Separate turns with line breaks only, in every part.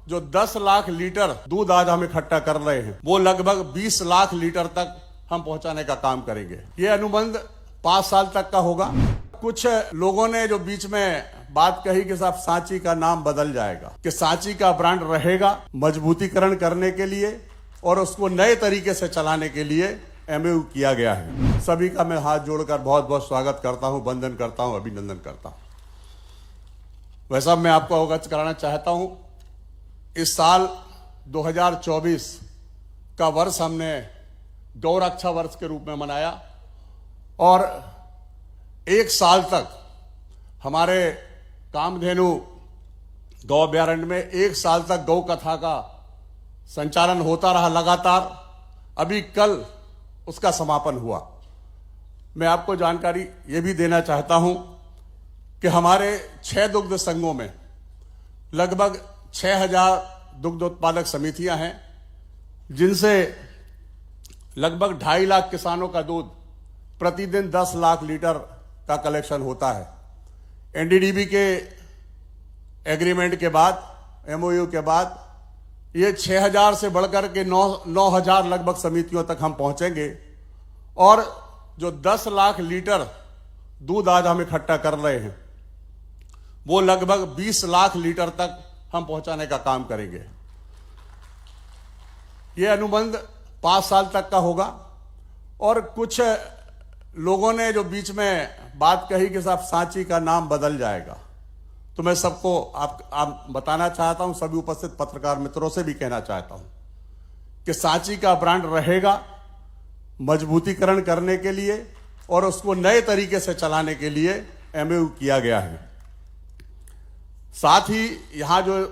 जो 10 लाख लीटर दूध आज हम इकट्ठा कर रहे हैं वो लगभग 20 लाख लीटर तक हम पहुंचाने का काम करेंगे। ये अनुबंध 5 साल तक का होगा। कुछ लोगों ने जो बीच में बात कही कि साहब सांची का नाम बदल जाएगा, कि सांची का ब्रांड रहेगा, मजबूतीकरण करने के लिए और उसको नए तरीके से चलाने के लिए एमओयू किया गया है। सभी का मैं हाथ जोड़कर बहुत बहुत स्वागत करता हूं, वंदन करता हूं, अभिनंदन करता हूं। वैसा मैं आपको अवगत कराना चाहता हूं, इस साल 2024 का वर्ष हमने गौ रक्षा वर्ष के रूप में मनाया और 1 साल तक हमारे कामधेनु गौ अभ्यारण्य में 1 साल तक गौ कथा का संचालन होता रहा लगातार। अभी कल उसका समापन हुआ। मैं आपको जानकारी ये भी देना चाहता हूं कि हमारे 6 दुग्ध संघों में लगभग 6000 दुग्ध उत्पादक समितियां हैं, जिनसे लगभग 2.5 लाख किसानों का दूध प्रतिदिन 10 लाख लीटर का कलेक्शन होता है। एनडीडीबी के एग्रीमेंट के बाद, एमओयू के बाद ये 6000 से बढ़कर के 9000 लगभग समितियों तक हम पहुंचेंगे और जो 10 लाख लीटर दूध आज हम इकट्ठा कर रहे हैं वो लगभग 20 लाख लीटर तक हम पहुंचाने का काम करेंगे। ये अनुबंध 5 साल तक का होगा और कुछ लोगों ने जो बीच में बात कही कि साहब सांची का नाम बदल जाएगा, तो मैं सबको आप बताना चाहता हूं, सभी उपस्थित पत्रकार मित्रों से भी कहना चाहता हूं कि सांची का ब्रांड रहेगा, मजबूतीकरण करने के लिए और उसको नए तरीके से चलाने के लिए एमओयू किया गया है। साथ ही यहां जो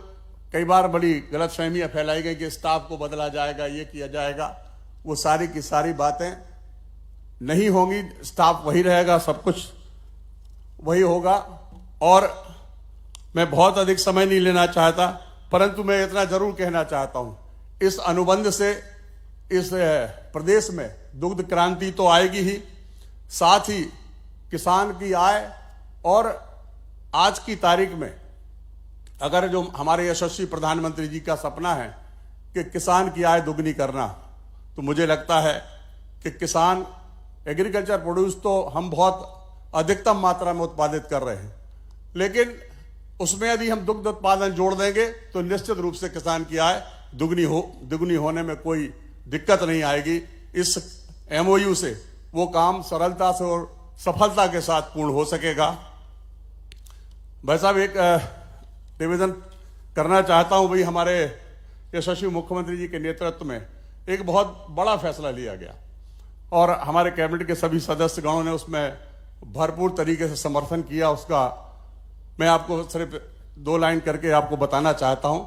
कई बार बड़ी गलतफहमियां फैलाई गई कि स्टाफ को बदला जाएगा, ये किया जाएगा, वो सारी की सारी बातें नहीं होंगी। स्टाफ वही रहेगा, सब कुछ वही होगा और मैं बहुत अधिक समय नहीं लेना चाहता, परंतु मैं इतना जरूर कहना चाहता हूं, इस अनुबंध से इस प्रदेश में दुग्ध क्रांति तो आएगी ही, साथ ही किसान की आय और आज की तारीख में अगर जो हमारे यशस्वी प्रधानमंत्री जी का सपना है कि किसान की आय दुगनी करना, तो मुझे लगता है कि किसान एग्रीकल्चर प्रोड्यूस तो हम बहुत अधिकतम मात्रा में उत्पादित कर रहे हैं, लेकिन उसमें यदि हम दुग्ध उत्पादन जोड़ देंगे तो निश्चित रूप से किसान की आय दुगनी होने में कोई दिक्कत नहीं आएगी। इस एमओयू से वो काम सरलता से और सफलता के साथ पूर्ण हो सकेगा। भाई साहब, एक निवेदन करना चाहता हूं, भाई हमारे यशस्वी मुख्यमंत्री जी के नेतृत्व में एक बहुत बड़ा फैसला लिया गया और हमारे कैबिनेट के सभी सदस्यगणों ने उसमें भरपूर तरीके से समर्थन किया। उसका मैं आपको सिर्फ 2 लाइन करके आपको बताना चाहता हूं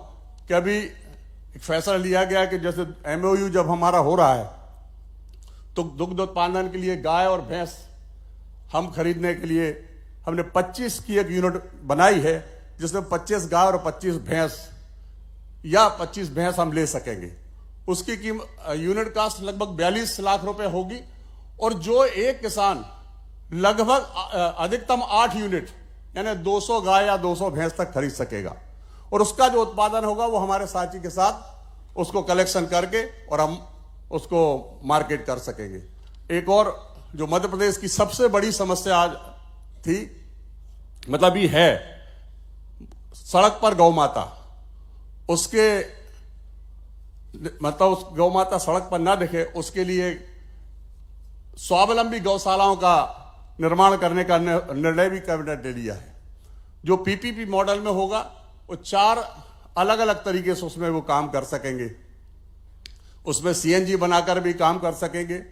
कि अभी एक फैसला लिया गया कि जैसे एमओयू जब हमारा हो रहा है तो दुग्ध उत्पादन के लिए गाय और भैंस हम खरीदने के लिए हमने 25 की एक यूनिट बनाई है, जिसमें 25 गाय और 25 भैंस या 25 भैंस हम ले सकेंगे। उसकी यूनिट कास्ट लगभग 42 लाख रुपए होगी और जो एक किसान लगभग अधिकतम 8 यूनिट यानी 200 गाय या 200 भैंस तक खरीद सकेगा और उसका जो उत्पादन होगा वो हमारे सांची के साथ उसको कलेक्शन करके और हम उसको मार्केट कर सकेंगे। एक और जो मध्य प्रदेश की सबसे बड़ी समस्या आज थी, मतलब ये है सड़क पर गौ माता, उसके मतलब उस गौ माता सड़क पर ना दिखे, उसके लिए स्वावलंबी गौशालाओं का निर्माण करने का निर्णय भी कैबिनेट ने लिया है। जो पीपीपी मॉडल में होगा वो 4 अलग अलग तरीके से उसमें वो काम कर सकेंगे। उसमें सीएनजी बनाकर भी काम कर सकेंगे,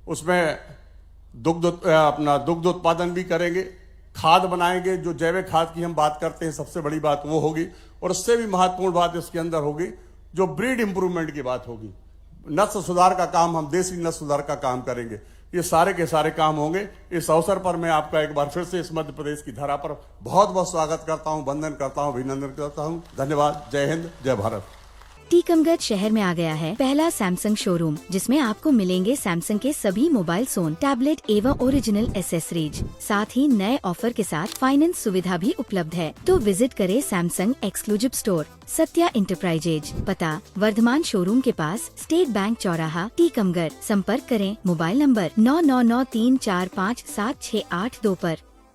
उसमें दुग्ध उत्पादन भी करेंगे, खाद बनाएंगे, जो जैविक खाद की हम बात करते हैं सबसे बड़ी बात वो होगी और उससे भी महत्वपूर्ण बात इसके अंदर होगी जो ब्रीड इंप्रूवमेंट की बात होगी। नस्ल सुधार का काम, हम देसी नस्ल सुधार का काम करेंगे। ये सारे के सारे काम होंगे। इस अवसर पर मैं आपका एक बार फिर से इस मध्य प्रदेश की धरा पर बहुत बहुत स्वागत करता हूं, वंदन करता हूं, अभिनंदन करता हूं। धन्यवाद। जय हिंद, जय भारत।
टीकमगढ़ शहर में आ गया है पहला सैमसंग शोरूम, जिसमें आपको मिलेंगे सैमसंग के सभी मोबाइल फोन, टैबलेट एवं ओरिजिनल एसेसरीज। साथ ही नए ऑफर के साथ फाइनेंस सुविधा भी उपलब्ध है। तो विजिट करें Samsung exclusive store, Satya enterprises, पता वर्धमान शोरूम के पास, स्टेट बैंक चौराहा, टीकमगढ़। संपर्क करें मोबाइल नंबर 9993457682 पर।